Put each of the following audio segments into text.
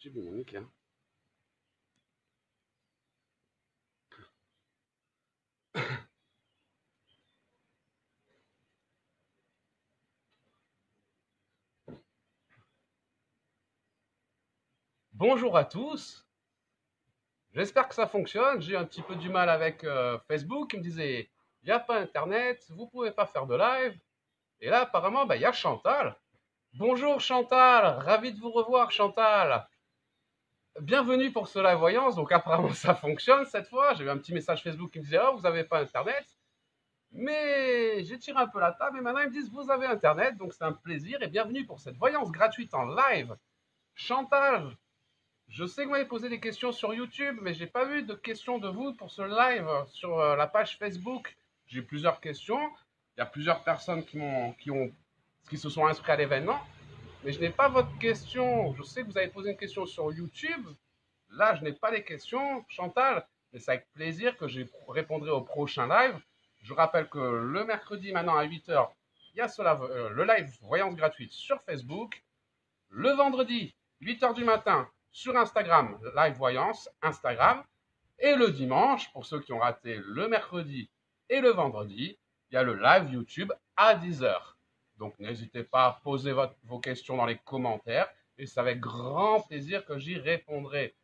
YouTube, ils m'ont niqué, hein. Bonjour à tous, j'espère que ça fonctionne. J'ai un petit peu du mal avec Facebook. Il me disait, il n'y a pas Internet, vous ne pouvez pas faire de live. Et là, apparemment, il y a Chantal. Bonjour Chantal, ravi de vous revoir Chantal. Bienvenue pour ce live voyance. Donc apparemment, ça fonctionne cette fois. J'ai eu un petit message Facebook qui me disait, oh, vous n'avez pas Internet. Mais j'ai tiré un peu la table et maintenant ils me disent, vous avez Internet. Donc c'est un plaisir et bienvenue pour cette voyance gratuite en live. Chantal, je sais que vous m'avez posé des questions sur YouTube, mais j'ai pas vu de questions de vous pour ce live sur la page Facebook. J'ai eu plusieurs questions. Il y a plusieurs personnes qui se sont inscrites à l'événement, mais je n'ai pas votre question. Je sais que vous avez posé une question sur YouTube. Là, je n'ai pas les questions, Chantal, mais c'est avec plaisir que je répondrai au prochain live. Je rappelle que le mercredi, maintenant à 8h, il y a le live voyance gratuite sur Facebook. Le vendredi, 8h du matin, sur Instagram, live voyance, Instagram. Et le dimanche, pour ceux qui ont raté le mercredi et le vendredi, il y a le live YouTube à 10h. Donc n'hésitez pas à poser vos questions dans les commentaires et c'est avec grand plaisir que j'y répondrai.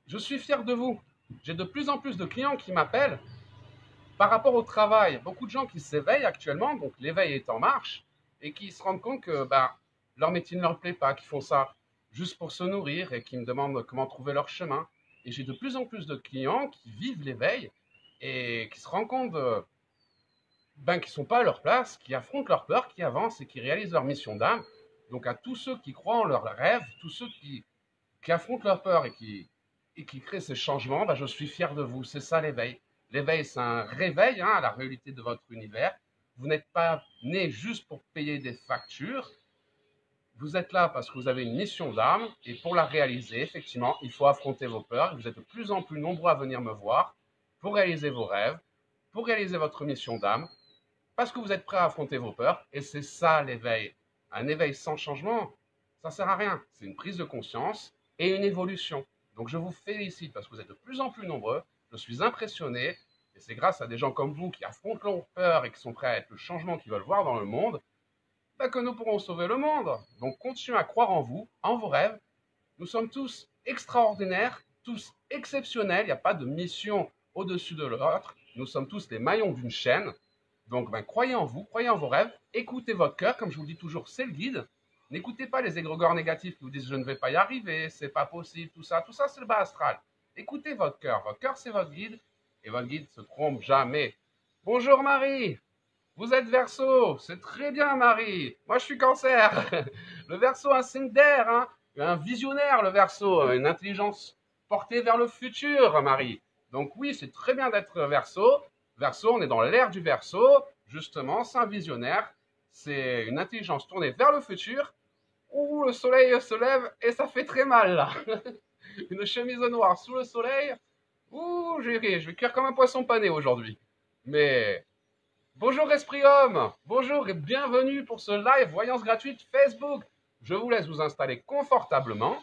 Je suis fier de vous. J'ai de plus en plus de clients qui m'appellent par rapport au travail. Beaucoup de gens qui s'éveillent actuellement, donc l'éveil est en marche, et qui se rendent compte que leur métier ne leur plaît pas, qu'ils font ça juste pour se nourrir et qui me demandent comment trouver leur chemin. Et j'ai de plus en plus de clients qui vivent l'éveil et qui se rendent compte qu'ils ne sont pas à leur place, qui affrontent leur peur, qui avancent et qui réalisent leur mission d'âme. Donc à tous ceux qui croient en leurs rêves, tous ceux qui affrontent leur peur et qui créent ces changements, je suis fier de vous. C'est ça l'éveil. L'éveil, c'est un réveil à la réalité de votre univers. Vous n'êtes pas né juste pour payer des factures. Vous êtes là parce que vous avez une mission d'âme et pour la réaliser, effectivement, il faut affronter vos peurs. Vous êtes de plus en plus nombreux à venir me voir pour réaliser vos rêves, pour réaliser votre mission d'âme, parce que vous êtes prêts à affronter vos peurs et c'est ça l'éveil. Un éveil sans changement, ça ne sert à rien. C'est une prise de conscience et une évolution. Donc je vous félicite parce que vous êtes de plus en plus nombreux. Je suis impressionné et c'est grâce à des gens comme vous qui affrontent leurs peurs et qui sont prêts à être le changement qu'ils veulent voir dans le monde que nous pourrons sauver le monde. Donc continuez à croire en vous, en vos rêves. Nous sommes tous extraordinaires, tous exceptionnels. Il n'y a pas de mission au-dessus de l'autre. Nous sommes tous les maillons d'une chaîne. Donc croyez en vous, croyez en vos rêves, écoutez votre cœur, comme je vous le dis toujours, c'est le guide. N'écoutez pas les égrégores négatifs qui vous disent je ne vais pas y arriver, c'est pas possible, tout ça c'est le bas astral. Écoutez votre cœur c'est votre guide et votre guide ne se trompe jamais. Bonjour Marie, vous êtes Verseau, c'est très bien Marie, moi je suis Cancer. Le Verseau, un signe d'air, hein, un visionnaire le Verseau, une intelligence portée vers le futur Marie. Donc oui, c'est très bien d'être Verseau. Verseau, on est dans l'ère du Verseau, justement, c'est un visionnaire, c'est une intelligence tournée vers le futur, où le soleil se lève et ça fait très mal là. Une chemise noire sous le soleil, ouh, je vais cuire comme un poisson pané aujourd'hui. Mais bonjour Esprit Homme, bonjour et bienvenue pour ce live voyance gratuite Facebook. Je vous laisse vous installer confortablement.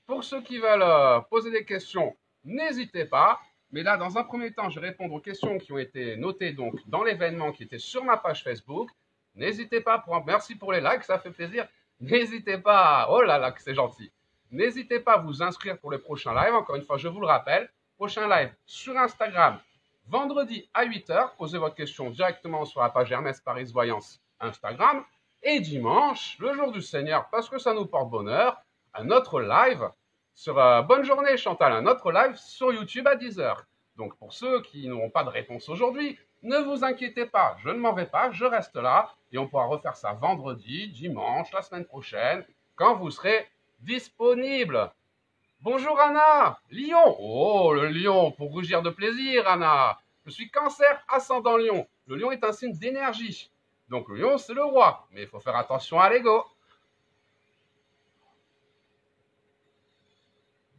Pour ceux qui veulent poser des questions, n'hésitez pas. Mais là, dans un premier temps, je vais répondre aux questions qui ont été notées donc dans l'événement qui était sur ma page Facebook. N'hésitez pas, merci pour les likes, ça fait plaisir. N'hésitez pas, oh là là, que c'est gentil. N'hésitez pas à vous inscrire pour les prochains lives. Encore une fois, je vous le rappelle, prochain live sur Instagram, vendredi à 8h. Posez votre question directement sur la page Hermès Paris Voyance Instagram. Et dimanche, le jour du Seigneur, parce que ça nous porte bonheur, un autre live sur bonne journée Chantal, un autre live sur YouTube à 10h. Donc pour ceux qui n'auront pas de réponse aujourd'hui, ne vous inquiétez pas, je ne m'en vais pas, je reste là et on pourra refaire ça vendredi, dimanche, la semaine prochaine, quand vous serez disponible. Bonjour Anna, Lion. Oh le lion, pour rougir de plaisir Anna. Je suis Cancer, ascendant Lion. Le lion est un signe d'énergie. Donc le lion c'est le roi, mais il faut faire attention à l'ego.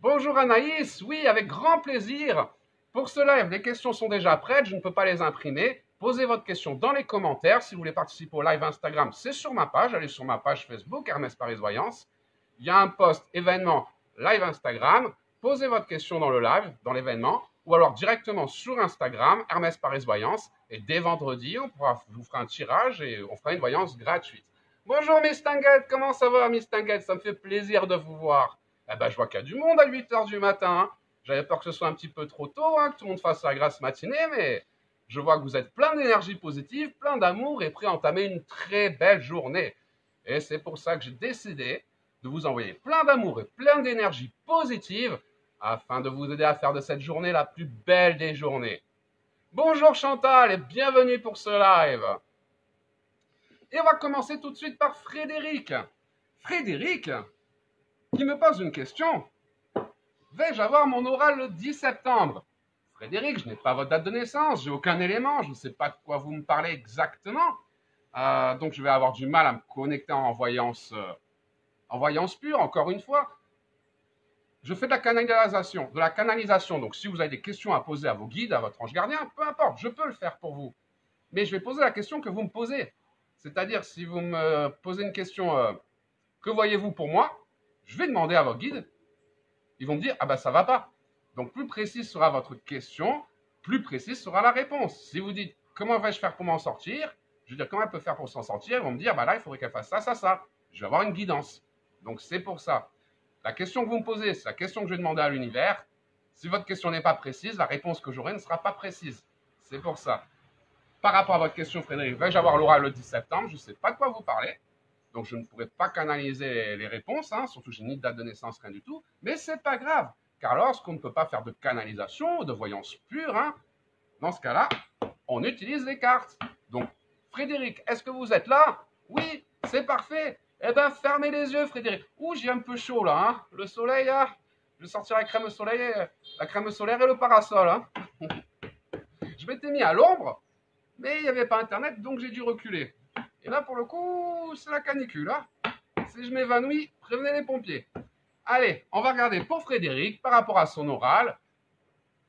Bonjour Anaïs, oui, avec grand plaisir. Pour ce live, les questions sont déjà prêtes, je ne peux pas les imprimer. Posez votre question dans les commentaires. Si vous voulez participer au live Instagram, c'est sur ma page. Allez sur ma page Facebook, Hermès Paris Voyance. il y a un post événement live Instagram, posez votre question dans le live, dans l'événement, ou alors directement sur Instagram, Hermès Paris Voyance, et dès vendredi, je vous ferai un tirage et on fera une voyance gratuite. Bonjour Miss Tinguette, comment ça va Miss Tinguette? Ça me fait plaisir de vous voir. Eh ben, je vois qu'il y a du monde à 8 h du matin. Hein. J'avais peur que ce soit un petit peu trop tôt, hein, que tout le monde fasse la grasse matinée, mais je vois que vous êtes plein d'énergie positive, plein d'amour et prêt à entamer une très belle journée. Et c'est pour ça que j'ai décidé de vous envoyer plein d'amour et plein d'énergie positive afin de vous aider à faire de cette journée la plus belle des journées. Bonjour Chantal et bienvenue pour ce live. Et on va commencer tout de suite par Frédéric. Frédéric, qui me pose une question. Vais-je avoir mon oral le 10 septembre? Frédéric, je n'ai pas votre date de naissance, j'ai aucun élément, je ne sais pas de quoi vous me parlez exactement. Donc je vais avoir du mal à me connecter en voyance pure, encore une fois. Je fais de la canalisation. Donc si vous avez des questions à poser à vos guides, à votre ange gardien, peu importe, je peux le faire pour vous. Mais je vais poser la question que vous me posez. C'est-à-dire, si vous me posez une question, que voyez-vous pour moi? Je vais demander à vos guides. Ils vont me dire, ah ben ça va pas. Donc plus précise sera votre question, plus précise sera la réponse. Si vous dites, comment vais-je faire pour m'en sortir? Je vais dire, comment elle peut faire pour s'en sortir? Ils vont me dire, bah là, il faudrait qu'elle fasse ça, ça, ça. Je vais avoir une guidance. Donc c'est pour ça. La question que vous me posez, c'est la question que je vais demander à l'univers. Si votre question n'est pas précise, la réponse que j'aurai ne sera pas précise. C'est pour ça. Par rapport à votre question, Frédéric, vais-je avoir l'oral le 10 septembre? Je ne sais pas de quoi vous parlez. Donc je ne pourrai pas canaliser les réponses, hein, surtout je n'ai ni de date de naissance, rien du tout. Mais ce n'est pas grave, car lorsqu'on ne peut pas faire de canalisation, de voyance pure, hein, dans ce cas-là, on utilise les cartes. Donc Frédéric, est-ce que vous êtes là? Oui, c'est parfait. Eh bien, fermez les yeux, Frédéric. Ouh, j'ai un peu chaud là. Hein. Le soleil, hein. Je vais sortir la crème solaire et le parasol. Hein. Je m'étais mis à l'ombre, mais il n'y avait pas Internet, donc j'ai dû reculer. Et là, pour le coup, c'est la canicule. Hein. Si je m'évanouis, prévenez les pompiers. Allez, on va regarder pour Frédéric par rapport à son oral.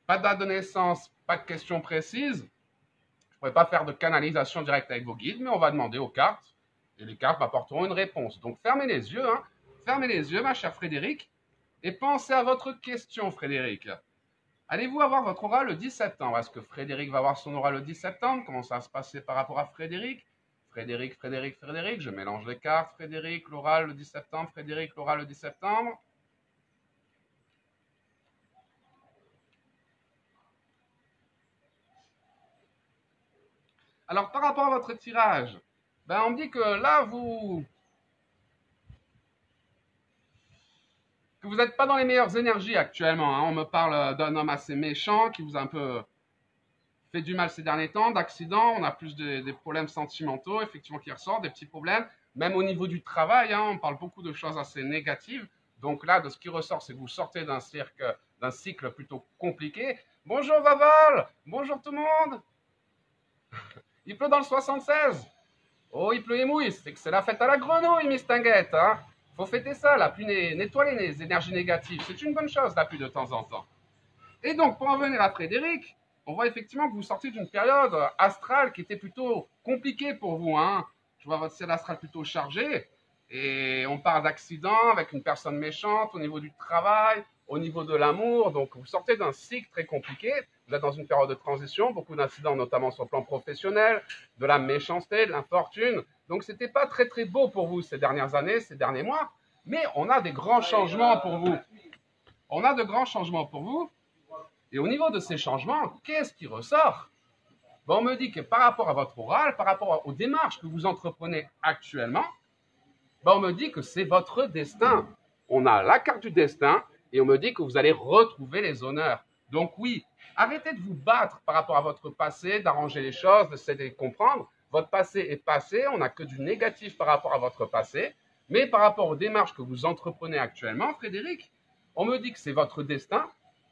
Pas de date de naissance, pas de questions précises. Je ne pourrais pas faire de canalisation directe avec vos guides, mais on va demander aux cartes. Et les cartes m'apporteront une réponse. Donc fermez les yeux, hein. Fermez les yeux, ma chère Frédéric. Et pensez à votre question, Frédéric. Allez-vous avoir votre oral le 10 septembre? Est-ce que Frédéric va avoir son oral le 10 septembre? Comment ça va se passer par rapport à Frédéric? Frédéric, je mélange les cartes. Frédéric, l'oral le 10 septembre. Frédéric, l'oral le 10 septembre. Alors, par rapport à votre tirage, ben, on me dit que là, vous n'êtes pas dans les meilleures énergies actuellement. Hein. On me parle d'un homme assez méchant qui vous a un peu fait du mal ces derniers temps, d'accidents. On a plus des problèmes sentimentaux, effectivement, qui ressortent, des petits problèmes. Même au niveau du travail, hein, on parle beaucoup de choses assez négatives. Donc là, de ce qui ressort, c'est que vous sortez d'un cycle plutôt compliqué. Bonjour Vaval, bonjour tout le monde. Il pleut dans le 76. Oh, il pleut et mouille, c'est que c'est la fête à la grenouille, Miss Tinguette. Hein. Faut fêter ça, la pluie nettoyer les énergies négatives. C'est une bonne chose, la pluie de temps en temps. Et donc, pour en venir à Frédéric, on voit effectivement que vous sortez d'une période astrale qui était plutôt compliquée pour vous. Hein. Je vois votre ciel astral plutôt chargé. Et on parle d'accident avec une personne méchante au niveau du travail, au niveau de l'amour. Donc, vous sortez d'un cycle très compliqué. Vous êtes dans une période de transition, beaucoup d'incidents, notamment sur le plan professionnel, de la méchanceté, de l'infortune. Donc, ce n'était pas très, très beau pour vous ces dernières années, ces derniers mois. Mais on a des grands changements pour vous. On a de grands changements pour vous. Et au niveau de ces changements, qu'est-ce qui ressort? Ben, on me dit que par rapport à votre oral, par rapport aux démarches que vous entreprenez actuellement, ben, on me dit que c'est votre destin. On a la carte du destin et on me dit que vous allez retrouver les honneurs. Donc oui, arrêtez de vous battre par rapport à votre passé, d'arranger les choses, d'essayer de les comprendre. Votre passé est passé, on n'a que du négatif par rapport à votre passé. Mais par rapport aux démarches que vous entreprenez actuellement, Frédéric, on me dit que c'est votre destin.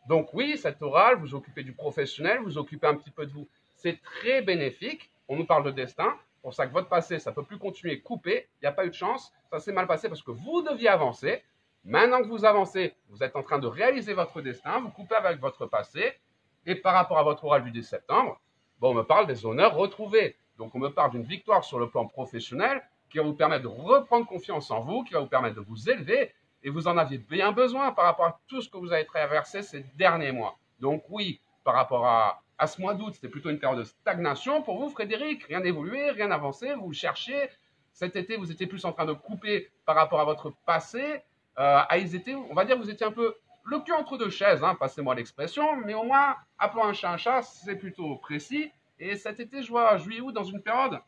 Donc oui, cet oral, vous occupez du professionnel, vous occupez un petit peu de vous. C'est très bénéfique. On nous parle de destin. C'est pour ça que votre passé, ça ne peut plus continuer coupé. Il n'y a pas eu de chance. Ça s'est mal passé parce que vous deviez avancer. Maintenant que vous avancez, vous êtes en train de réaliser votre destin. Vous coupez avec votre passé. Et par rapport à votre oral du 10 septembre, bon, on me parle des honneurs retrouvés. Donc on me parle d'une victoire sur le plan professionnel qui va vous permettre de reprendre confiance en vous, qui va vous permettre de vous élever et vous en aviez bien besoin par rapport à tout ce que vous avez traversé ces derniers mois. Donc oui, par rapport à ce mois d'août, c'était plutôt une période de stagnation pour vous, Frédéric. Rien n'évoluait, rien n'avançait, vous cherchiez. Cet été, vous étiez plus en train de couper par rapport à votre passé. On va dire que vous étiez un peu le cul entre deux chaises, hein, passez-moi l'expression, mais au moins, appelons un chat, c'est plutôt précis. Et cet été, je vois juillet-août dans une période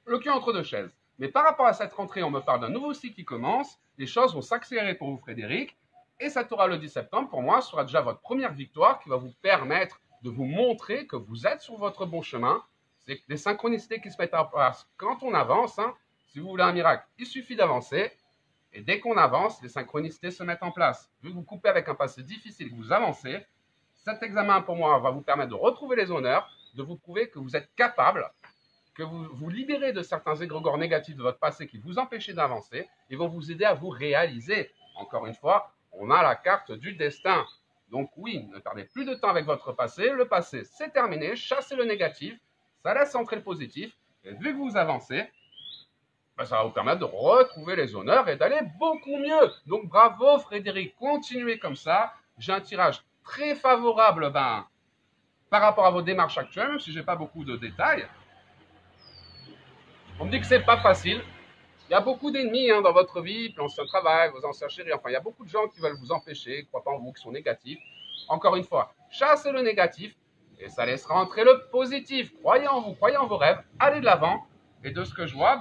le cul entre deux chaises. Mais par rapport à cette rentrée, on me parle d'un nouveau cycle qui commence. Les choses vont s'accélérer pour vous, Frédéric. Et ça aura le 10 septembre, pour moi, sera déjà votre première victoire qui va vous permettre de vous montrer que vous êtes sur votre bon chemin. C'est des synchronicités qui se mettent en place quand on avance. Hein. Si vous voulez un miracle, il suffit d'avancer. Et dès qu'on avance, les synchronicités se mettent en place. Vu que vous coupez avec un passé difficile, que vous avancez, cet examen, pour moi, va vous permettre de retrouver les honneurs, de vous prouver que vous êtes capable, que vous vous libérez de certains égrégores négatifs de votre passé qui vous empêchaient d'avancer et vont vous aider à vous réaliser. Encore une fois, on a la carte du destin. Donc oui, ne perdez plus de temps avec votre passé. Le passé, c'est terminé. Chassez le négatif. Ça laisse entrer le positif. Et vu que vous avancez, ben, ça va vous permettre de retrouver les honneurs et d'aller beaucoup mieux. Donc bravo Frédéric, continuez comme ça. J'ai un tirage très favorable par rapport à vos démarches actuelles, même si je n'ai pas beaucoup de détails. On me dit que c'est pas facile. Il y a beaucoup d'ennemis hein, dans votre vie, l'ancien travail, vos anciens chéris. Enfin, il y a beaucoup de gens qui veulent vous empêcher, qui ne croient pas en vous, qui sont négatifs. Encore une fois, chassez le négatif et ça laissera entrer le positif. Croyez en vous, croyez en vos rêves, allez de l'avant. Et de ce que je vois,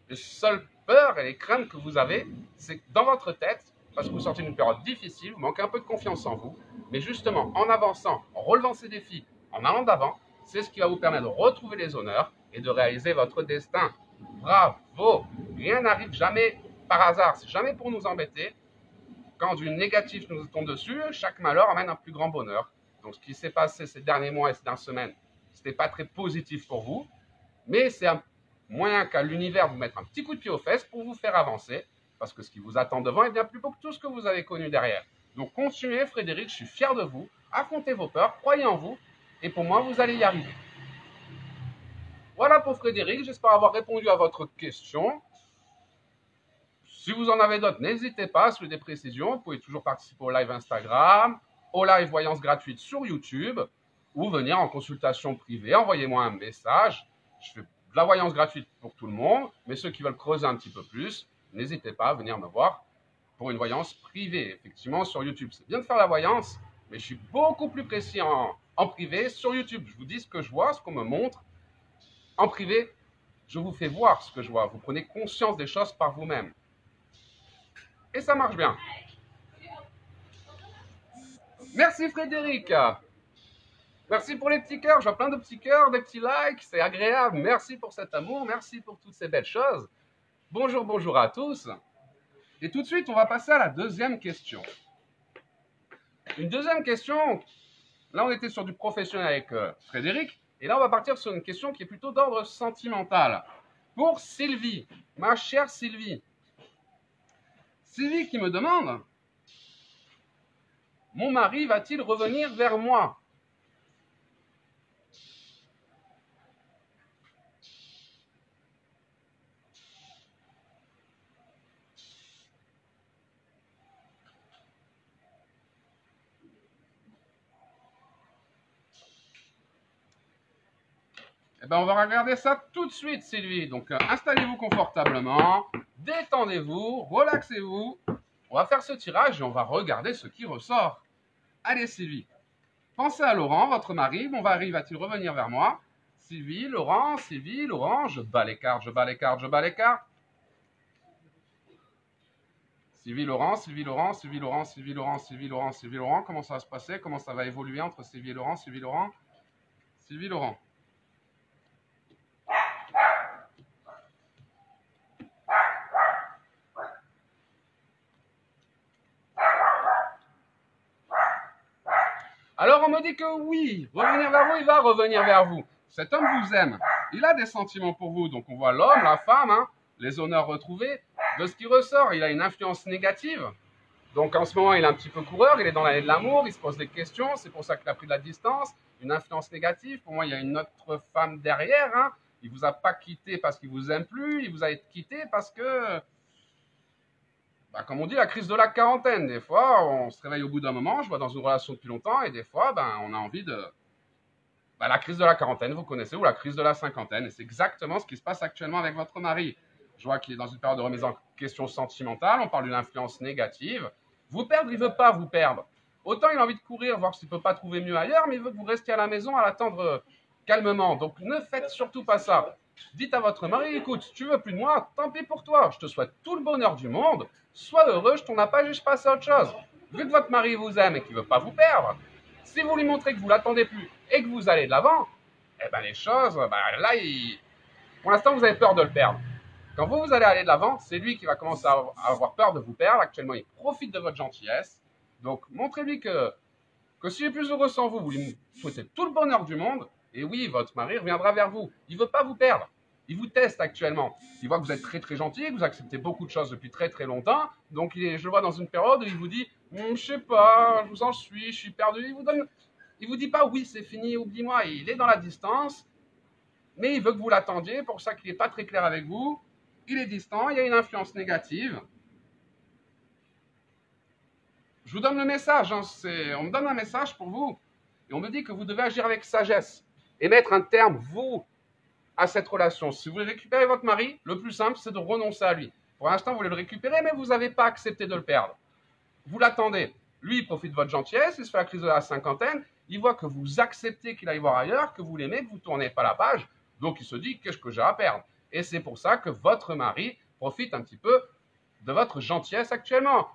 les seules peurs et les craintes que vous avez, c'est dans votre tête, parce que vous sortez d'une période difficile, vous manquez un peu de confiance en vous. Mais justement, en avançant, en relevant ces défis, en allant d'avant, c'est ce qui va vous permettre de retrouver les honneurs et de réaliser votre destin. Bravo! Rien n'arrive jamais par hasard, c'est jamais pour nous embêter. Quand du négatif nous tombe dessus, chaque malheur amène un plus grand bonheur. Donc ce qui s'est passé ces derniers mois et ces dernières semaines, ce n'était pas très positif pour vous, mais c'est un moyen qu'à l'univers vous mettre un petit coup de pied aux fesses pour vous faire avancer, parce que ce qui vous attend devant est bien plus beau que tout ce que vous avez connu derrière. Donc continuez Frédéric, je suis fier de vous, affrontez vos peurs, croyez en vous, et pour moi vous allez y arriver. Voilà pour Frédéric, j'espère avoir répondu à votre question. Si vous en avez d'autres, n'hésitez pas, si vous avez des précisions, vous pouvez toujours participer au live Instagram, au live voyance gratuite sur YouTube, ou venir en consultation privée, envoyez-moi un message. Je fais de la voyance gratuite pour tout le monde, mais ceux qui veulent creuser un petit peu plus, n'hésitez pas à venir me voir pour une voyance privée. Effectivement, sur YouTube, c'est bien de faire la voyance, mais je suis beaucoup plus précis en privé sur YouTube. Je vous dis ce que je vois, ce qu'on me montre. En privé, je vous fais voir ce que je vois. Vous prenez conscience des choses par vous-même. Et ça marche bien. Merci Frédéric. Merci pour les petits cœurs. Je vois plein de petits cœurs, des petits likes. C'est agréable. Merci pour cet amour. Merci pour toutes ces belles choses. Bonjour, bonjour à tous. Et tout de suite, on va passer à la deuxième question. Une deuxième question. Là, on était sur du professionnel avec Frédéric. Et là, on va partir sur une question qui est plutôt d'ordre sentimental. Pour Sylvie, ma chère Sylvie. Sylvie qui me demande, mon mari va-t-il revenir vers moi? Eh ben, on va regarder ça tout de suite, Sylvie. Donc, installez-vous confortablement, détendez-vous, relaxez-vous. On va faire ce tirage et on va regarder ce qui ressort. Allez, Sylvie. Pensez à Laurent, votre mari. Mon mari va-t-il revenir vers moi? Sylvie, Laurent, je bats les cartes, je bats les cartes, je bats les cartes. Sylvie, Laurent, Sylvie, Laurent, Sylvie, Laurent, Sylvie, Laurent, Sylvie, Laurent, Sylvie, Laurent. Comment ça va se passer? Comment ça va évoluer entre Sylvie et Laurent, Sylvie, Laurent, Sylvie, Laurent. Alors on me dit que oui, revenir vers vous, il va revenir vers vous. Cet homme vous aime, il a des sentiments pour vous. Donc on voit l'homme, la femme, hein, les honneurs retrouvés. De ce qui ressort, il a une influence négative. Donc en ce moment, il est un petit peu coureur, il est dans l'année de l'amour, il se pose des questions, c'est pour ça qu'il a pris de la distance. Une influence négative, pour moi, il y a une autre femme derrière. Hein. Il ne vous a pas quitté parce qu'il vous aime plus, il vous a quitté parce que bah, comme on dit, la crise de la quarantaine. Des fois, on se réveille au bout d'un moment, je vois dans une relation depuis longtemps, et des fois, ben, on a envie de... Bah, la crise de la quarantaine, vous connaissez, ou la crise de la cinquantaine, et c'est exactement ce qui se passe actuellement avec votre mari. Je vois qu'il est dans une période de remise en question sentimentale, on parle d'une influence négative. Vous perdre, il ne veut pas vous perdre. Autant il a envie de courir, voir s'il ne peut pas trouver mieux ailleurs, mais il veut que vous restiez à la maison à l'attendre calmement. Donc ne faites surtout pas ça. Dites à votre mari, écoute, tu veux plus de moi, tant pis pour toi, je te souhaite tout le bonheur du monde, sois heureux, je tourne la page et je passe à autre chose. Vu que votre mari vous aime et qu'il ne veut pas vous perdre, si vous lui montrez que vous l'attendez plus et que vous allez de l'avant, eh ben les choses, ben là, pour l'instant, vous avez peur de le perdre. Quand vous allez aller de l'avant, c'est lui qui va commencer à avoir peur de vous perdre. Actuellement, il profite de votre gentillesse. Donc, montrez-lui que s'il est plus heureux sans vous, vous lui souhaitez tout le bonheur du monde. Et oui, votre mari reviendra vers vous. Il ne veut pas vous perdre. Il vous teste actuellement. Il voit que vous êtes très très gentil, que vous acceptez beaucoup de choses depuis très très longtemps. Donc, je le vois dans une période où il vous dit je sais pas, je vous en suis, je suis perdu. Il vous dit pas oui, c'est fini, oublie-moi. Il est dans la distance, mais il veut que vous l'attendiez. Pour ça qu'il n'est pas très clair avec vous. Il est distant, il y a une influence négative. Je vous donne le message, hein, on me donne un message pour vous, et on me dit que vous devez agir avec sagesse, et mettre un terme, vous, à cette relation. Si vous voulez récupérer votre mari, le plus simple, c'est de renoncer à lui. Pour l'instant, vous voulez le récupérer, mais vous n'avez pas accepté de le perdre. Vous l'attendez. Lui, il profite de votre gentillesse, il se fait la crise de la cinquantaine, il voit que vous acceptez qu'il aille voir ailleurs, que vous l'aimez, que vous ne tournez pas la page, donc il se dit, qu'est-ce que j'ai à perdre? Et c'est pour ça que votre mari profite un petit peu de votre gentillesse actuellement.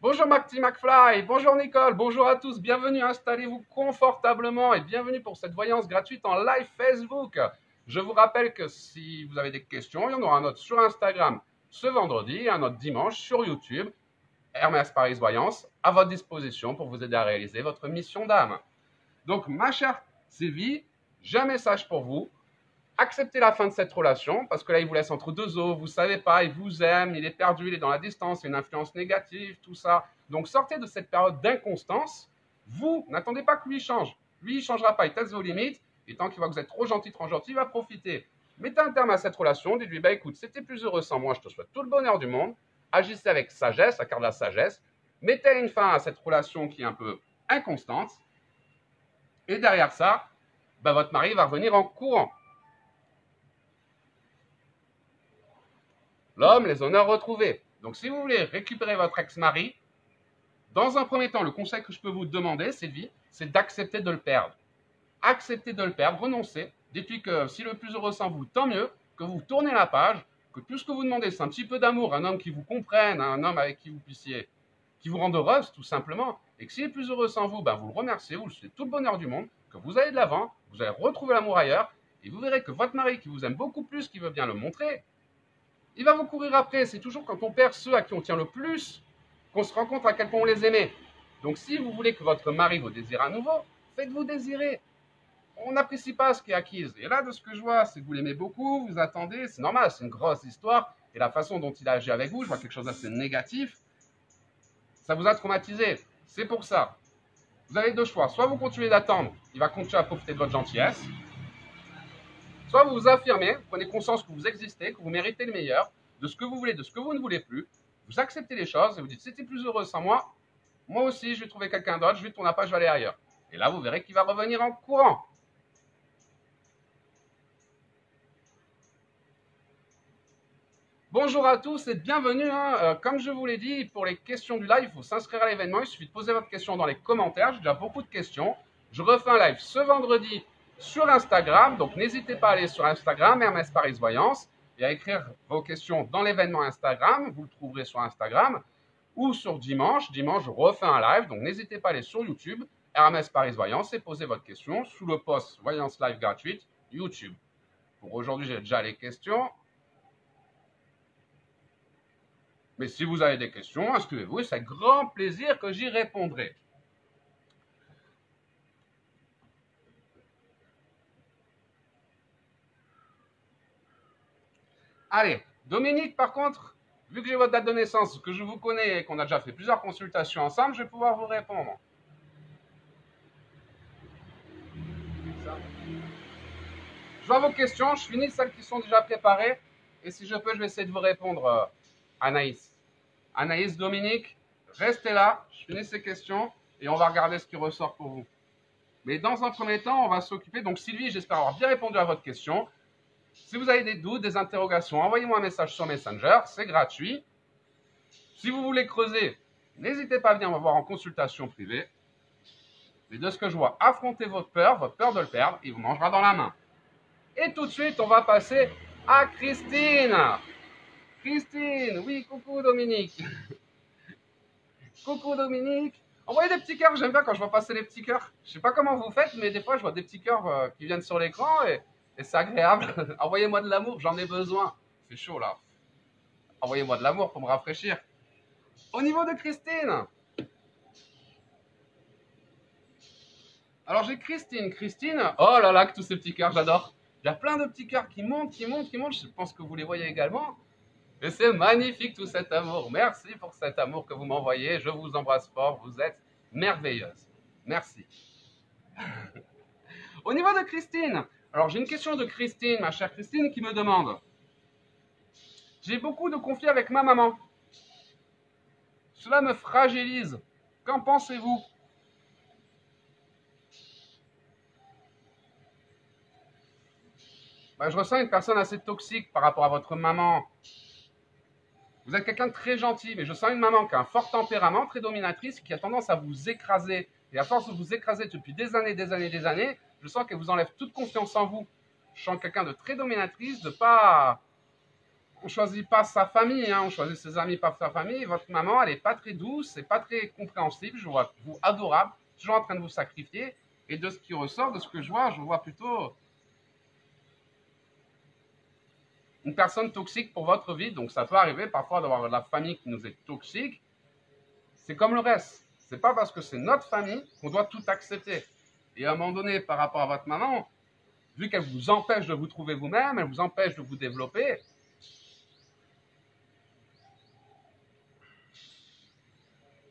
Bonjour Marty McFly, bonjour Nicole, bonjour à tous, bienvenue, installez-vous confortablement et bienvenue pour cette voyance gratuite en live Facebook. Je vous rappelle que si vous avez des questions, il y en aura un autre sur Instagram ce vendredi, un autre dimanche sur YouTube. Hermès Paris Voyance à votre disposition pour vous aider à réaliser votre mission d'âme. Donc ma chère Sylvie, j'ai un message pour vous. Acceptez la fin de cette relation, parce que là, il vous laisse entre deux eaux, vous ne savez pas, il vous aime, il est perdu, il est dans la distance, il y a une influence négative, tout ça. Donc, sortez de cette période d'inconstance. Vous, n'attendez pas que lui change. Lui, il ne changera pas, il teste vos limites, et tant qu'il voit que vous êtes trop gentil, il va profiter. Mettez un terme à cette relation, dites-lui, bah écoute, c'était plus heureux sans moi, je te souhaite tout le bonheur du monde. Agissez avec sagesse, la carte de la sagesse. Mettez une fin à cette relation qui est un peu inconstante. Et derrière ça, bah, votre mari va revenir en courant. L'homme, les honneurs retrouvés. Donc, si vous voulez récupérer votre ex-mari, dans un premier temps, le conseil que je peux vous demander, Sylvie, c'est d'accepter de le perdre. Acceptez de le perdre, renoncez. Dites-lui que s'il est le plus heureux sans vous, tant mieux, que vous tournez la page, que tout ce que vous demandez, c'est un petit peu d'amour, un homme qui vous comprenne, un homme avec qui vous puissiez, qui vous rende heureuse, tout simplement, et que s'il est plus heureux sans vous, ben vous le remerciez, vous lui souhaitez tout le bonheur du monde, que vous allez de l'avant, vous allez retrouver l'amour ailleurs, et vous verrez que votre mari, qui vous aime beaucoup plus, qui veut bien le montrer, il va vous courir après. C'est toujours quand on perd ceux à qui on tient le plus qu'on se rend compte à quel point on les aimait. Donc si vous voulez que votre mari vous désire à nouveau, faites-vous désirer. On n'apprécie pas ce qui est acquis. Et là, de ce que je vois, c'est que vous l'aimez beaucoup, vous attendez, c'est normal, c'est une grosse histoire. Et la façon dont il a agi avec vous, je vois quelque chose d'assez négatif. Ça vous a traumatisé. C'est pour ça. Vous avez deux choix. Soit vous continuez d'attendre, il va continuer à profiter de votre gentillesse. Soit vous vous affirmez, vous prenez conscience que vous existez, que vous méritez le meilleur, de ce que vous voulez, de ce que vous ne voulez plus. Vous acceptez les choses et vous dites, c'était plus heureux sans moi, moi aussi, je vais trouver quelqu'un d'autre, je vais tourner la page, je vais aller ailleurs. Et là, vous verrez qu'il va revenir en courant. Bonjour à tous et bienvenue. Comme je vous l'ai dit, pour les questions du live, il faut s'inscrire à l'événement. Il suffit de poser votre question dans les commentaires. J'ai déjà beaucoup de questions. Je refais un live ce vendredi sur Instagram. Donc, n'hésitez pas à aller sur Instagram, Hermès Paris Voyance, et à écrire vos questions dans l'événement Instagram. Vous le trouverez sur Instagram. Ou sur dimanche. Dimanche, je refais un live. Donc, n'hésitez pas à aller sur YouTube, Hermès Paris Voyance, et poser votre question sous le post Voyance Live gratuite YouTube. Pour aujourd'hui, j'ai déjà les questions. Mais si vous avez des questions, inscrivez-vous et c'est avec grand plaisir que j'y répondrai. Allez, Dominique, par contre, vu que j'ai votre date de naissance, que je vous connais et qu'on a déjà fait plusieurs consultations ensemble, je vais pouvoir vous répondre. Je vois vos questions, je finis celles qui sont déjà préparées. Et si je peux, je vais essayer de vous répondre, Anaïs. Anaïs, Dominique, restez là, je finis ces questions et on va regarder ce qui ressort pour vous. Mais dans un premier temps, on va s'occuper. Donc Sylvie, j'espère avoir bien répondu à votre question. Si vous avez des doutes, des interrogations, envoyez-moi un message sur Messenger, c'est gratuit. Si vous voulez creuser, n'hésitez pas à venir me voir en consultation privée. Mais de ce que je vois, affrontez votre peur de le perdre, il vous mangera dans la main. Et tout de suite, on va passer à Christine. Christine, oui, coucou Dominique. Coucou Dominique. Envoyez des petits cœurs, j'aime bien quand je vois passer les petits cœurs. Je sais pas comment vous faites, mais des fois je vois des petits cœurs qui viennent sur l'écran et c'est agréable. Envoyez-moi de l'amour, j'en ai besoin. C'est chaud là. Envoyez-moi de l'amour pour me rafraîchir. Au niveau de Christine. Alors j'ai Christine. Christine, oh là là, que tous ces petits cœurs, j'adore. Il y a plein de petits cœurs qui montent, qui montent, qui montent. Je pense que vous les voyez également. Et c'est magnifique tout cet amour. Merci pour cet amour que vous m'envoyez. Je vous embrasse fort. Vous êtes merveilleuse. Merci. Au niveau de Christine, alors j'ai une question de Christine, ma chère Christine, qui me demande. J'ai beaucoup de conflits avec ma maman. Cela me fragilise. Qu'en pensez-vous? Je ressens une personne assez toxique par rapport à votre maman. Vous êtes quelqu'un de très gentil, mais je sens une maman qui a un fort tempérament, très dominatrice, qui a tendance à vous écraser. Et à force de vous écraser depuis des années, je sens qu'elle vous enlève toute confiance en vous. Je sens quelqu'un de très dominatrice, de pas... On ne choisit pas sa famille, hein, on choisit ses amis, pas sa famille. Votre maman, elle n'est pas très douce, elle n'est pas très compréhensible. Je vois vous adorable, toujours en train de vous sacrifier. Et de ce qui ressort, de ce que je vois plutôt... une personne toxique pour votre vie. Donc ça peut arriver parfois d'avoir de la famille qui nous est toxique. C'est comme le reste. C'est pas parce que c'est notre famille qu'on doit tout accepter. Et à un moment donné, par rapport à votre maman, vu qu'elle vous empêche de vous trouver vous-même, elle vous empêche de vous développer,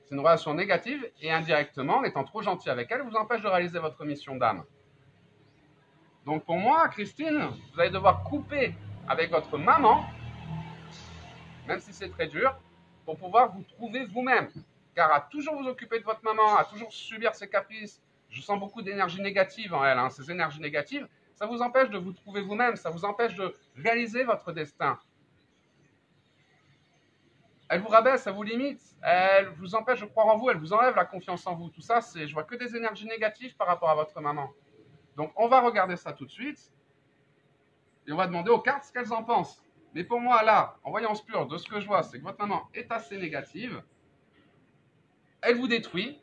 c'est une relation négative et indirectement, en étant trop gentil avec elle, vous empêche de réaliser votre mission d'âme. Donc pour moi, Christine, vous allez devoir couper avec votre maman, même si c'est très dur, pour pouvoir vous trouver vous-même. Car à toujours vous occuper de votre maman, à toujours subir ses caprices, je sens beaucoup d'énergie négative en elle. Hein. Ces énergies négatives, ça vous empêche de vous trouver vous-même, ça vous empêche de réaliser votre destin. Elle vous rabaisse, elle vous limite, elle vous empêche de croire en vous, elle vous enlève la confiance en vous. Tout ça, je vois que des énergies négatives par rapport à votre maman. Donc on va regarder ça tout de suite. Et on va demander aux cartes ce qu'elles en pensent. Mais pour moi, là, en voyance pure, de ce que je vois, c'est que votre maman est assez négative. Elle vous détruit.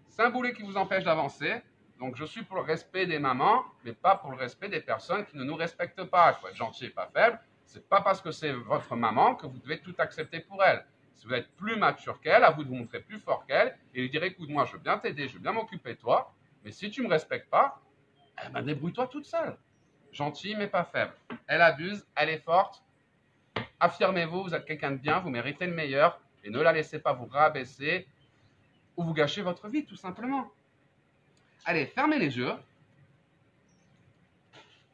C'est un boulet qui vous empêche d'avancer. Donc je suis pour le respect des mamans, mais pas pour le respect des personnes qui ne nous respectent pas. Il faut être gentil et pas faible. C'est pas parce que c'est votre maman que vous devez tout accepter pour elle. Si vous êtes plus mature qu'elle, à vous de vous montrer plus fort qu'elle et lui dire écoute, moi je veux bien t'aider, je veux bien m'occuper de toi, mais si tu ne me respectes pas, débrouille-toi toute seule. Gentil mais pas faible. Elle abuse, elle est forte. Affirmez-vous, vous êtes quelqu'un de bien, vous méritez le meilleur et ne la laissez pas vous rabaisser ou vous gâcher votre vie tout simplement. Allez, fermez les yeux.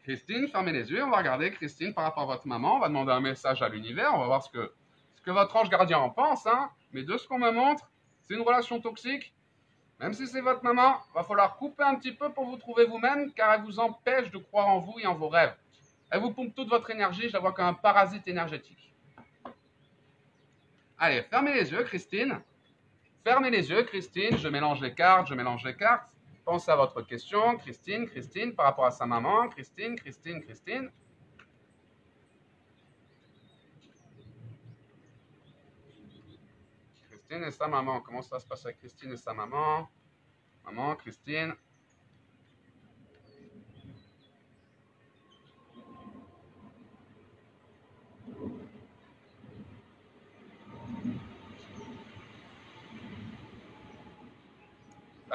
Christine, fermez les yeux. On va regarder Christine par rapport à votre maman. On va demander un message à l'univers. On va voir ce que votre ange gardien en pense. Hein. Mais de ce qu'on me montre, c'est une relation toxique. Même si c'est votre maman, il va falloir couper un petit peu pour vous trouver vous-même, car elle vous empêche de croire en vous et en vos rêves. Elle vous pompe toute votre énergie, je la vois comme un parasite énergétique. Allez, fermez les yeux, Christine. Fermez les yeux, Christine. Je mélange les cartes, Pensez à votre question, Christine, par rapport à sa maman. Christine. Christine et sa maman. Comment ça se passe avec Christine et sa maman? Maman, Christine.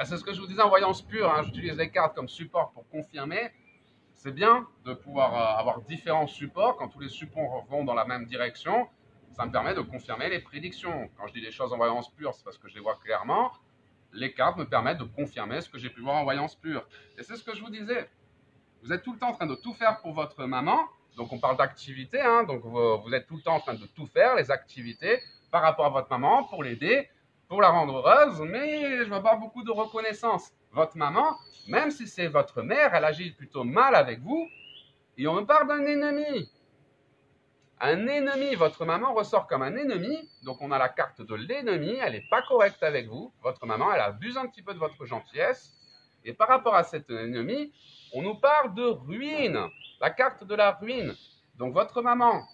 C'est ce que je vous disais en voyance pure. Hein. J'utilise les cartes comme support pour confirmer. C'est bien de pouvoir avoir différents supports. Quand tous les supports vont dans la même direction, ça me permet de confirmer les prédictions. Quand je dis les choses en voyance pure, c'est parce que je les vois clairement. Les cartes me permettent de confirmer ce que j'ai pu voir en voyance pure. Et c'est ce que je vous disais. Vous êtes tout le temps en train de tout faire pour votre maman. Donc on parle d'activité. Hein. Donc vous êtes tout le temps en train de tout faire, les activités. par rapport à votre maman pour l'aider, pour la rendre heureuse, mais je ne vois pas beaucoup de reconnaissance. Votre maman, même si c'est votre mère, elle agit plutôt mal avec vous, et on me parle d'un ennemi. Un ennemi, votre maman ressort comme un ennemi, donc on a la carte de l'ennemi, elle n'est pas correcte avec vous. Votre maman, elle abuse un petit peu de votre gentillesse. Et par rapport à cet ennemi, on nous parle de ruine, la carte de la ruine. Donc votre maman,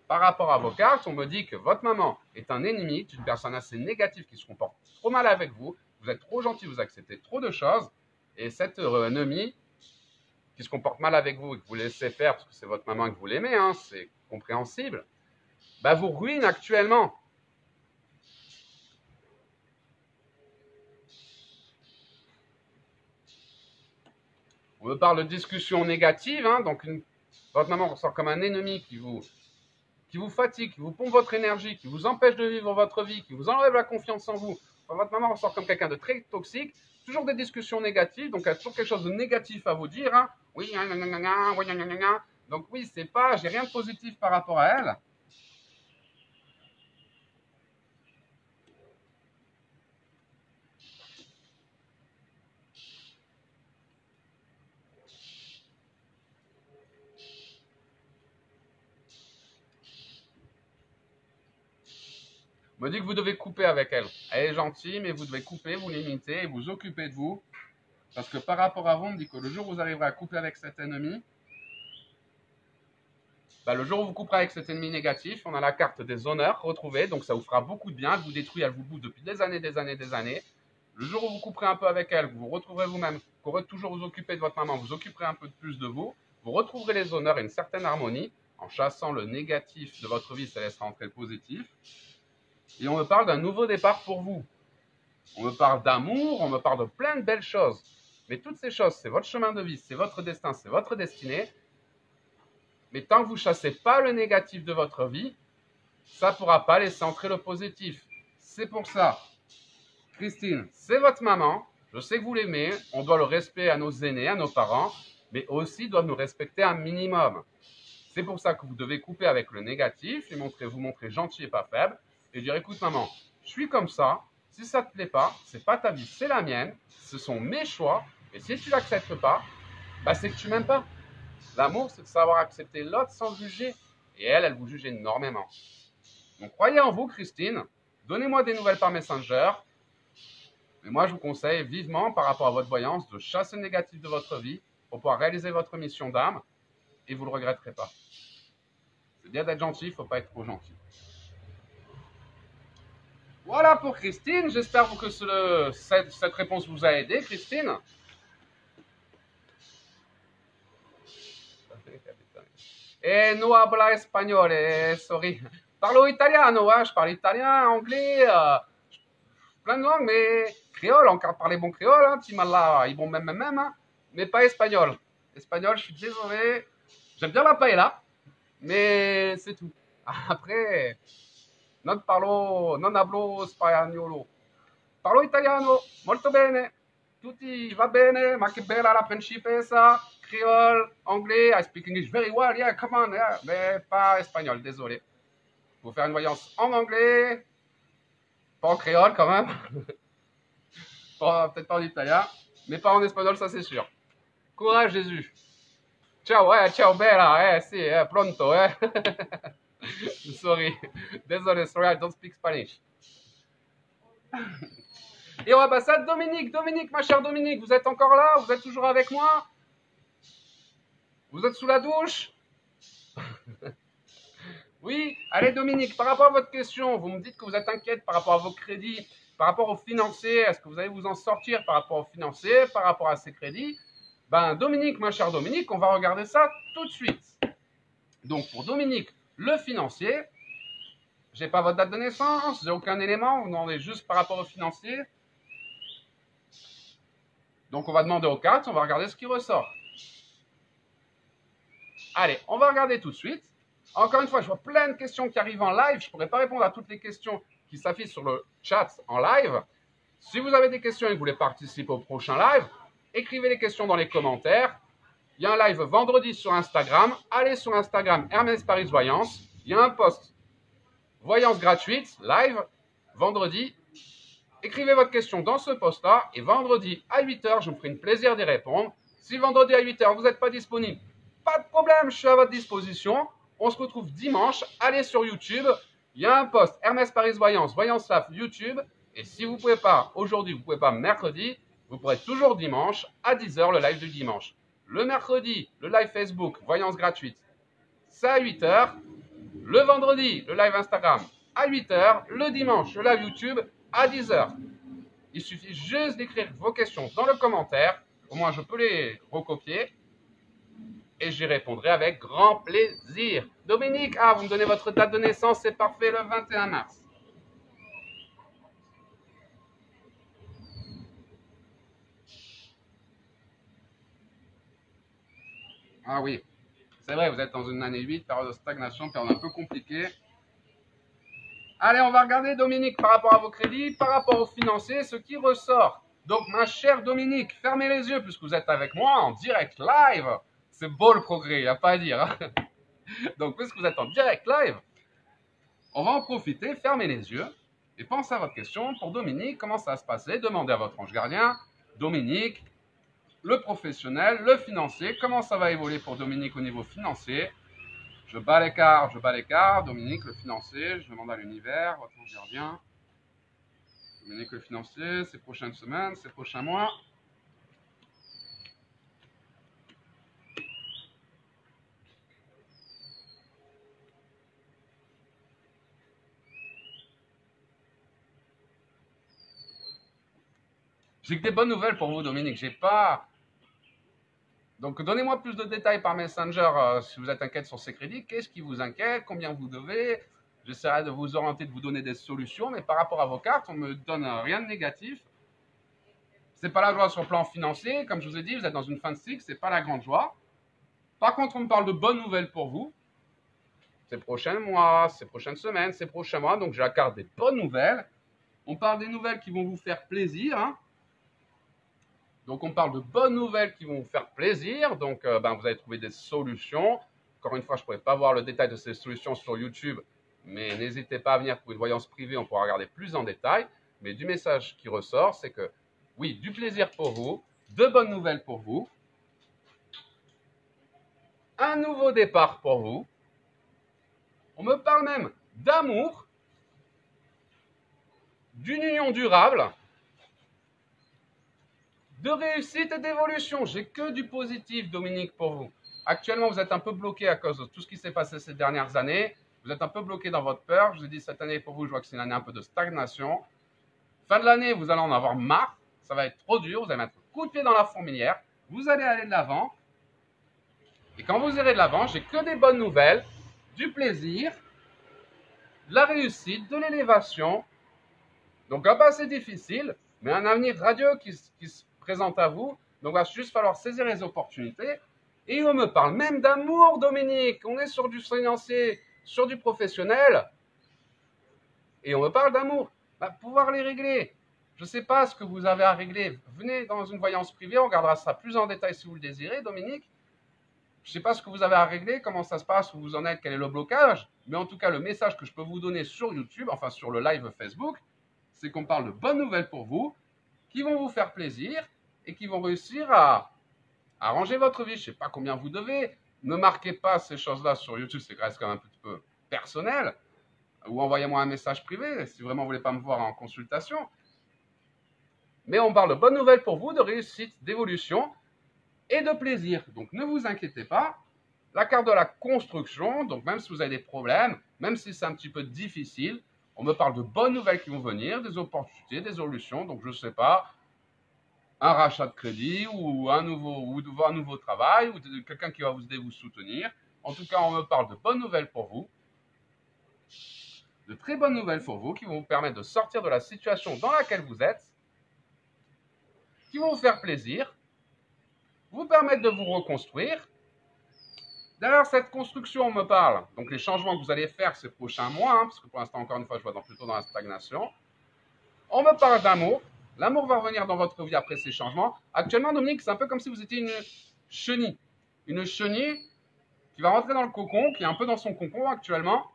par rapport à vos cartes, on me dit que votre maman est un ennemi, une personne assez négative qui se comporte trop mal avec vous, vous êtes trop gentil, vous acceptez trop de choses, et cet ennemi qui se comporte mal avec vous et que vous laissez faire parce que c'est votre maman et que vous l'aimez, hein, c'est compréhensible, bah vous ruine actuellement. On me parle de discussion négative, hein, donc votre maman ressort comme un ennemi qui vous fatigue, qui vous pompe votre énergie, qui vous empêche de vivre votre vie, qui vous enlève la confiance en vous. Enfin, votre maman ressort comme quelqu'un de très toxique, toujours des discussions négatives, donc elle a toujours quelque chose de négatif à vous dire. Hein. Oui, donc oui, c'est pas, j'ai rien de positif par rapport à elle. Me dit que vous devez couper avec elle. Elle est gentille, mais vous devez couper, vous limiter et vous occuper de vous. Parce que par rapport à vous, on me dit que le jour où vous arriverez à couper avec cet ennemi, bah, le jour où vous couperez avec cet ennemi négatif, on a la carte des honneurs retrouvée, donc ça vous fera beaucoup de bien, elle vous détruit, elle vous bouffe depuis des années, des années, des années. Le jour où vous couperez un peu avec elle, vous vous retrouverez vous-même, vous pourrez toujours vous occuper de votre maman, vous occuperez un peu plus de vous, vous retrouverez les honneurs et une certaine harmonie, en chassant le négatif de votre vie, ça laissera entrer le positif. Et on me parle d'un nouveau départ pour vous. On me parle d'amour, on me parle de plein de belles choses. Mais toutes ces choses, c'est votre chemin de vie, c'est votre destin, c'est votre destinée. Mais tant que vous ne chassez pas le négatif de votre vie, ça ne pourra pas laisser entrer le positif. C'est pour ça, Christine, c'est votre maman. Je sais que vous l'aimez. On doit le respect à nos aînés, à nos parents, mais aussi doivent nous respecter un minimum. C'est pour ça que vous devez couper avec le négatif et vous montrer gentil et pas faible et dire écoute maman, je suis comme ça. Si ça ne te plaît pas, c'est pas ta vie, c'est la mienne. Ce sont mes choix. Et si tu l'acceptes pas, bah c'est que tu m'aimes pas. L'amour, c'est de savoir accepter l'autre sans juger. Et elle vous juge énormément. Donc croyez en vous, Christine. Donnez-moi des nouvelles par Messenger. Mais moi, je vous conseille vivement, par rapport à votre voyance, de chasser le négatif de votre vie pour pouvoir réaliser votre mission d'âme et vous ne le regretterez pas. C'est bien d'être gentil, il ne faut pas être trop gentil. Voilà pour Christine. J'espère que cette réponse vous a aidé, Christine. No habla espagnol, sorry. Parlo italiano, hein, je parle italien, anglais, plein de langues, mais créole, encore parler bon créole, hein, Timala, ils vont même, hein, mais pas espagnol. Espagnol, je suis désolé. J'aime bien la paella, mais c'est tout. Après, non hablo spagnolo. Parlo italiano, molto bene. Tutti va bene, ma che bella la principessa. Créole, anglais, I speak English very well, yeah, come on, yeah, mais pas espagnol, désolé. Faut faire une voyance en anglais, pas en créole quand même, peut-être pas en italien, mais pas en espagnol, ça c'est sûr. Courage Jésus. Ciao, ciao bella, si, pronto, Sorry, désolé, sorry, I don't speak Spanish. Et on va passer à Dominique, ma chère Dominique, vous êtes encore là? Vous êtes toujours avec moi? Vous êtes sous la douche? Oui, allez Dominique, par rapport à votre question, vous me dites que vous êtes inquiète par rapport à vos crédits, par rapport aux financiers, est-ce que vous allez vous en sortir par rapport aux financiers, par rapport à ces crédits? Ben Dominique, ma chère Dominique, on va regarder ça tout de suite. Donc pour Dominique, le financier, j'ai pas votre date de naissance, j'ai aucun élément, vous demandez juste par rapport aux financiers. Donc on va demander aux cartes, on va regarder ce qui ressort. Allez, on va regarder tout de suite. Encore une fois, je vois plein de questions qui arrivent en live. Je ne pourrais pas répondre à toutes les questions qui s'affichent sur le chat en live. Si vous avez des questions et que vous voulez participer au prochain live, écrivez les questions dans les commentaires. Il y a un live vendredi sur Instagram. Allez sur Instagram Hermès Paris Voyance. Il y a un post Voyance gratuite, live, vendredi. Écrivez votre question dans ce post-là et vendredi à 8 h, je me ferai un plaisir d'y répondre. Si vendredi à 8 h, vous n'êtes pas disponible, pas de problème, je suis à votre disposition. On se retrouve dimanche. Allez sur YouTube. Il y a un post Hermès Paris Voyance, Voyance Laf YouTube. Et si vous ne pouvez pas aujourd'hui, vous ne pouvez pas mercredi, vous pourrez toujours dimanche à 10 h le live du dimanche. Le mercredi, le live Facebook, Voyance gratuite, c'est à 8 h. Le vendredi, le live Instagram à 8 h. Le dimanche, le live YouTube à 10 h. Il suffit juste d'écrire vos questions dans le commentaire. Au moins, je peux les recopier. Et j'y répondrai avec grand plaisir. Dominique, vous me donnez votre date de naissance, c'est parfait, le 21 mars. Ah oui, c'est vrai, vous êtes dans une année 8, période de stagnation, période un peu compliquée. Allez, on va regarder, Dominique, par rapport à vos crédits, par rapport aux financiers, ce qui ressort. Donc, ma chère Dominique, fermez les yeux puisque vous êtes avec moi en direct live. C'est beau le progrès, il n'y a pas à dire. Hein. Donc, puisque vous êtes en direct live, on va en profiter, fermez les yeux et pensez à votre question. Pour Dominique, comment ça va se passer? Demandez à votre ange gardien. Dominique, le professionnel, le financier, comment ça va évoluer pour Dominique au niveau financier? Je bats l'écart. Dominique, le financier, je demande à l'univers, votre ange gardien. Dominique, le financier, ces prochaines semaines, ces prochains mois. J'ai que des bonnes nouvelles pour vous, Dominique. J'ai pas. Donc, donnez-moi plus de détails par Messenger si vous êtes inquiète sur ces crédits. Qu'est-ce qui vous inquiète? Combien vous devez? J'essaierai de vous orienter, de vous donner des solutions. Mais par rapport à vos cartes, on ne me donne rien de négatif. C'est pas la joie sur le plan financier. Comme je vous ai dit, vous êtes dans une fin de cycle. C'est pas la grande joie. Par contre, on me parle de bonnes nouvelles pour vous. Ces prochains mois, ces prochaines semaines, ces prochains mois. Donc, j'ai la carte des bonnes nouvelles. On parle des nouvelles qui vont vous faire plaisir. Hein. Donc, on parle de bonnes nouvelles qui vont vous faire plaisir. Donc, vous allez trouver des solutions. Encore une fois, je ne pourrais pas voir le détail de ces solutions sur YouTube, mais n'hésitez pas à venir pour une voyance privée. On pourra regarder plus en détail. Mais du message qui ressort, c'est que, oui, du plaisir pour vous, de bonnes nouvelles pour vous, un nouveau départ pour vous. On me parle même d'amour, d'une union durable, de réussite et d'évolution. J'ai que du positif, Dominique, pour vous. Actuellement, vous êtes un peu bloqué à cause de tout ce qui s'est passé ces dernières années. Vous êtes un peu bloqué dans votre peur. Je vous ai dit, cette année, pour vous, je vois que c'est une année un peu de stagnation. Fin de l'année, vous allez en avoir marre. Ça va être trop dur. Vous allez mettre un coup de pied dans la fourmilière. Vous allez aller de l'avant. Et quand vous irez de l'avant, j'ai que des bonnes nouvelles, du plaisir, de la réussite, de l'élévation. Donc, un passé difficile, mais un avenir radieux qui se présente à vous. Donc, il va juste falloir saisir les opportunités. Et on me parle même d'amour, Dominique. On est sur du financier, sur du professionnel. Et on me parle d'amour. Pouvoir les régler. Je ne sais pas ce que vous avez à régler. Venez dans une voyance privée, on regardera ça plus en détail si vous le désirez, Dominique. Je ne sais pas ce que vous avez à régler, comment ça se passe, où vous en êtes, quel est le blocage. Mais en tout cas, le message que je peux vous donner sur YouTube, enfin sur le live Facebook, c'est qu'on parle de bonnes nouvelles pour vous, qui vont vous faire plaisir et qui vont réussir à arranger votre vie. Je ne sais pas combien vous devez. Ne marquez pas ces choses-là sur YouTube, c'est quand même un petit peu personnel. Ou envoyez-moi un message privé si vraiment vous ne voulez pas me voir en consultation. Mais on parle de bonnes nouvelles pour vous, de réussite, d'évolution et de plaisir. Donc ne vous inquiétez pas. La carte de la construction, donc même si vous avez des problèmes, même si c'est un petit peu difficile, on me parle de bonnes nouvelles qui vont venir, des opportunités, des solutions. Donc je ne sais pas, un rachat de crédit ou un nouveau travail ou quelqu'un qui va vous aider, vous soutenir. En tout cas, on me parle de bonnes nouvelles pour vous, de très bonnes nouvelles pour vous qui vont vous permettre de sortir de la situation dans laquelle vous êtes, qui vont vous faire plaisir, vous permettre de vous reconstruire. Derrière cette construction, on me parle, donc les changements que vous allez faire ces prochains mois, parce que pour l'instant, encore une fois, je vois plutôt dans la stagnation. On me parle d'amour. L'amour va revenir dans votre vie après ces changements. Actuellement, Dominique, c'est un peu comme si vous étiez une chenille. Une chenille qui va rentrer dans le cocon, qui est un peu dans son cocon actuellement,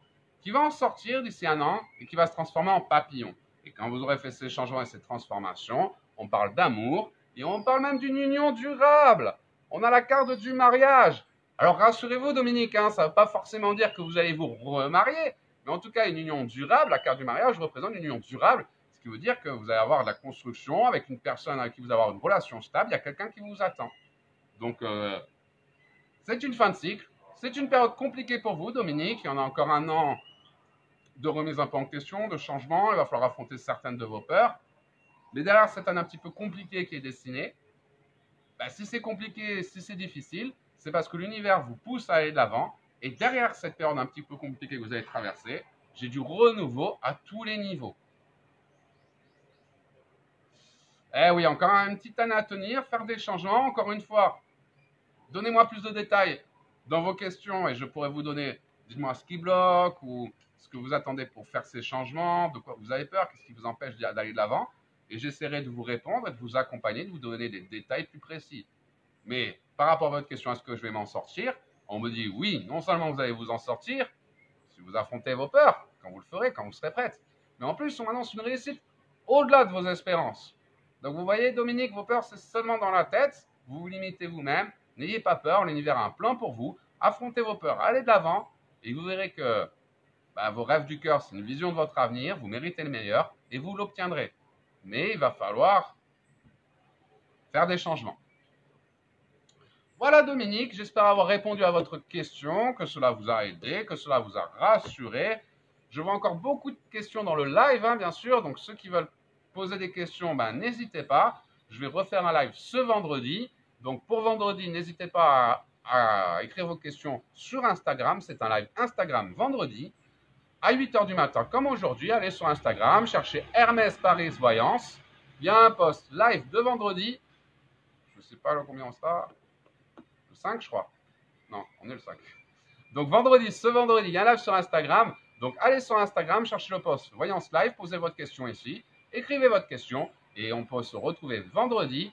qui va en sortir d'ici un an et qui va se transformer en papillon. Et quand vous aurez fait ces changements et ces transformations, on parle d'amour et on parle même d'une union durable. On a la carte du mariage. Alors rassurez-vous Dominique, hein, ça ne veut pas forcément dire que vous allez vous remarier, mais en tout cas une union durable, la carte du mariage représente une union durable, ce qui veut dire que vous allez avoir de la construction avec une personne avec qui vous allez avoir une relation stable, il y a quelqu'un qui vous attend. Donc c'est une fin de cycle, c'est une période compliquée pour vous Dominique, il y en a encore un an de remise un peu en question, de changement, il va falloir affronter certaines de vos peurs, mais derrière cette année un petit peu compliquée qui est destinée, si c'est compliqué, si c'est difficile, c'est parce que l'univers vous pousse à aller de l'avant. Et derrière cette période un petit peu compliquée que vous avez traversée, j'ai du renouveau à tous les niveaux. Eh oui, encore une petite année à tenir, faire des changements. Encore une fois, donnez-moi plus de détails dans vos questions et je pourrais vous donner, dites-moi ce qui bloque ou ce que vous attendez pour faire ces changements, de quoi vous avez peur, qu'est-ce qui vous empêche d'aller de l'avant. Et j'essaierai de vous répondre et de vous accompagner, de vous donner des détails plus précis. Mais par rapport à votre question, est-ce que je vais m'en sortir? On me dit oui, non seulement vous allez vous en sortir, si vous affrontez vos peurs, quand vous le ferez, quand vous serez prête, mais en plus, on annonce une réussite au-delà de vos espérances. Donc vous voyez, Dominique, vos peurs, c'est seulement dans la tête, vous vous limitez vous-même, n'ayez pas peur, l'univers a un plan pour vous, affrontez vos peurs, allez de l'avant, et vous verrez que vos rêves du cœur, c'est une vision de votre avenir, vous méritez le meilleur, et vous l'obtiendrez. Mais il va falloir faire des changements. Voilà Dominique, j'espère avoir répondu à votre question, que cela vous a aidé, que cela vous a rassuré. Je vois encore beaucoup de questions dans le live, hein, bien sûr, donc ceux qui veulent poser des questions, n'hésitez pas. Je vais refaire un live ce vendredi. Donc pour vendredi, n'hésitez pas à écrire vos questions sur Instagram. C'est un live Instagram vendredi à 8h du matin, comme aujourd'hui. Allez sur Instagram, cherchez Hermès Paris Voyance. Il y a un post live de vendredi. Je ne sais pas combien on sera. 5, je crois. Non, on est le 5. Donc ce vendredi, il y a un live sur Instagram. Donc allez sur Instagram, cherchez le post Voyance Live, posez votre question ici, écrivez votre question et on peut se retrouver vendredi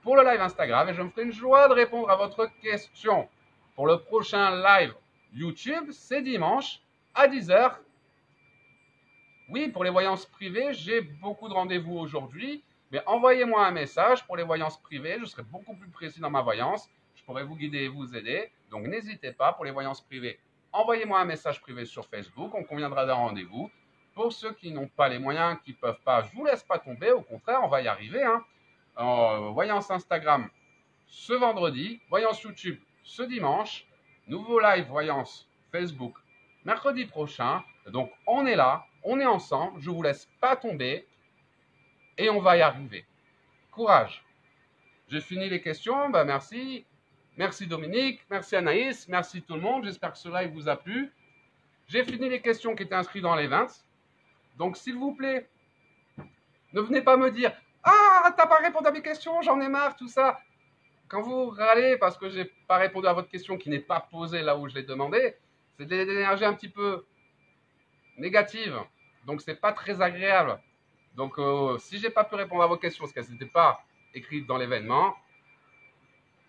pour le live Instagram et je me ferai une joie de répondre à votre question. Pour le prochain live YouTube, c'est dimanche à 10h. Oui, pour les voyances privées, j'ai beaucoup de rendez-vous aujourd'hui, mais envoyez-moi un message pour les voyances privées, je serai beaucoup plus précis dans ma voyance. Je pourrais vous guider et vous aider. Donc, n'hésitez pas pour les voyances privées. Envoyez-moi un message privé sur Facebook. On conviendra d'un rendez-vous. Pour ceux qui n'ont pas les moyens, qui ne peuvent pas, je ne vous laisse pas tomber. Au contraire, on va y arriver. Voyance Instagram ce vendredi. Voyance YouTube ce dimanche. Nouveau live voyance Facebook mercredi prochain. Donc, on est là. On est ensemble. Je ne vous laisse pas tomber. Et on va y arriver. Courage. J'ai fini les questions. Merci. Merci Dominique, merci Anaïs, merci tout le monde. J'espère que ce live vous a plu. J'ai fini les questions qui étaient inscrites dans les 20. Donc s'il vous plaît, ne venez pas me dire « Ah, t'as pas répondu à mes questions, j'en ai marre, tout ça ». Quand vous râlez parce que j'ai pas répondu à votre question qui n'est pas posée là où je l'ai demandé, c'est de l'énergie un petit peu négative. Donc c'est pas très agréable. Donc si j'ai pas pu répondre à vos questions parce qu'elles n'étaient pas écrites dans l'événement,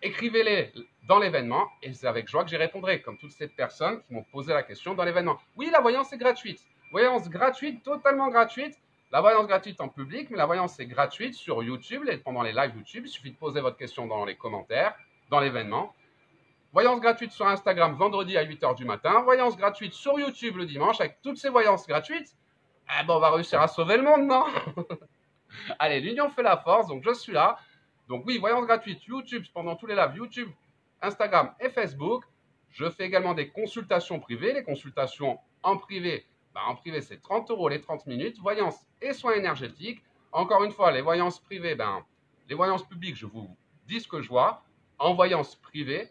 écrivez-les dans l'événement et c'est avec joie que j'y répondrai, comme toutes ces personnes qui m'ont posé la question dans l'événement. Oui, la voyance est gratuite. Voyance gratuite, totalement gratuite. La voyance gratuite en public, mais la voyance est gratuite sur YouTube, pendant les lives YouTube. Il suffit de poser votre question dans les commentaires, dans l'événement. Voyance gratuite sur Instagram vendredi à 8h du matin. Voyance gratuite sur YouTube le dimanche. Avec toutes ces voyances gratuites, on va réussir à sauver le monde, non? Allez, l'union fait la force, donc je suis là. Donc oui, voyance gratuite, YouTube, pendant tous les lives, YouTube, Instagram et Facebook. Je fais également des consultations privées. Les consultations en privé, c'est 30 € les 30 minutes. Voyance et soins énergétiques. Encore une fois, les voyances privées, les voyances publiques, je vous dis ce que je vois. En voyance privée,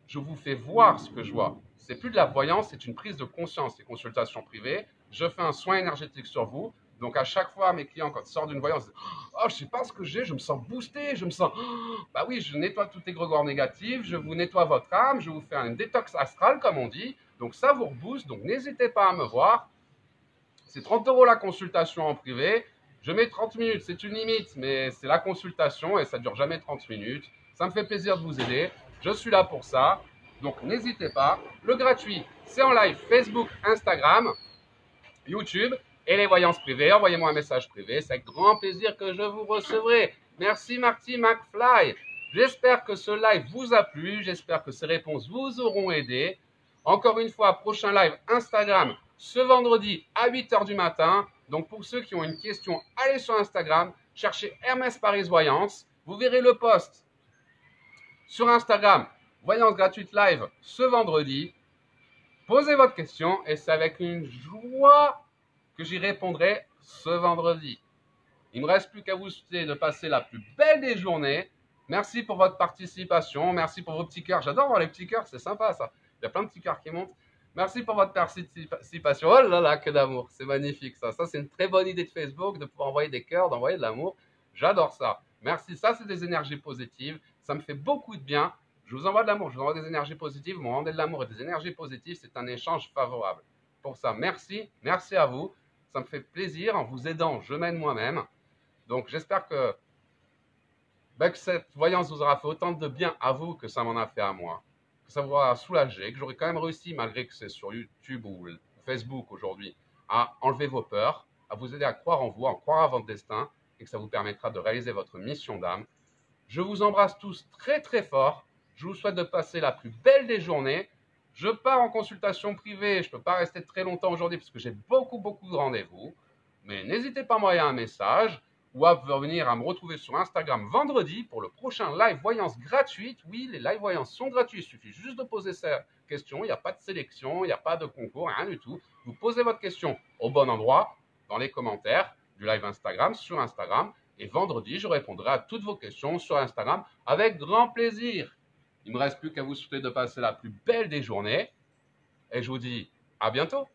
je vous fais voir ce que je vois. C'est plus de la voyance, c'est une prise de conscience. Les consultations privées, je fais un soin énergétique sur vous. Donc à chaque fois, mes clients, quand ils sortent d'une voyance, « Oh, je ne sais pas ce que j'ai, je me sens boosté, je me sens… » Bah oui, je nettoie toutes les grégores négatives, je vous nettoie votre âme, je vous fais un détox astral, comme on dit. Donc ça vous rebooste, donc n'hésitez pas à me voir. C'est 30 € la consultation en privé. Je mets 30 minutes, c'est une limite, mais c'est la consultation et ça ne dure jamais 30 minutes. Ça me fait plaisir de vous aider, je suis là pour ça. Donc n'hésitez pas. Le gratuit, c'est en live Facebook, Instagram. YouTube et les voyances privées. Envoyez-moi un message privé, c'est avec grand plaisir que je vous recevrai. Merci Marty McFly. J'espère que ce live vous a plu, j'espère que ces réponses vous auront aidé. Encore une fois, prochain live Instagram ce vendredi à 8h du matin. Donc pour ceux qui ont une question, allez sur Instagram, cherchez Hermès Paris Voyance. Vous verrez le post sur Instagram, Voyance gratuite live ce vendredi. Posez votre question et c'est avec une joie que j'y répondrai ce vendredi. Il ne me reste plus qu'à vous souhaiter de passer la plus belle des journées. Merci pour votre participation, merci pour vos petits cœurs. J'adore voir les petits cœurs, c'est sympa ça. Il y a plein de petits cœurs qui montent. Merci pour votre participation. Oh là là, que d'amour, c'est magnifique ça. Ça, c'est une très bonne idée de Facebook, de pouvoir envoyer des cœurs, d'envoyer de l'amour. J'adore ça. Merci, ça, c'est des énergies positives. Ça me fait beaucoup de bien. Je vous envoie de l'amour, je vous envoie des énergies positives. Vous me rendez de l'amour et des énergies positives, c'est un échange favorable. Pour ça, merci, merci à vous. Ça me fait plaisir. En vous aidant, je m'aide moi-même. Donc, j'espère que cette voyance vous aura fait autant de bien à vous que ça m'en a fait à moi. Que ça vous aura soulagé, que j'aurai quand même réussi, malgré que c'est sur YouTube ou Facebook aujourd'hui, à enlever vos peurs, à vous aider à croire en vous, à croire à votre destin, et que ça vous permettra de réaliser votre mission d'âme. Je vous embrasse tous très très fort. Je vous souhaite de passer la plus belle des journées. Je pars en consultation privée. Je ne peux pas rester très longtemps aujourd'hui parce que j'ai beaucoup de rendez-vous. Mais n'hésitez pas à m'envoyer un message ou à venir à me retrouver sur Instagram vendredi pour le prochain live voyance gratuite. Oui, les live voyances sont gratuits. Il suffit juste de poser sa question. Il n'y a pas de sélection, il n'y a pas de concours, rien du tout. Vous posez votre question au bon endroit, dans les commentaires du live Instagram, sur Instagram. Et vendredi, je répondrai à toutes vos questions sur Instagram avec grand plaisir. Il ne me reste plus qu'à vous souhaiter de passer la plus belle des journées. Et je vous dis à bientôt.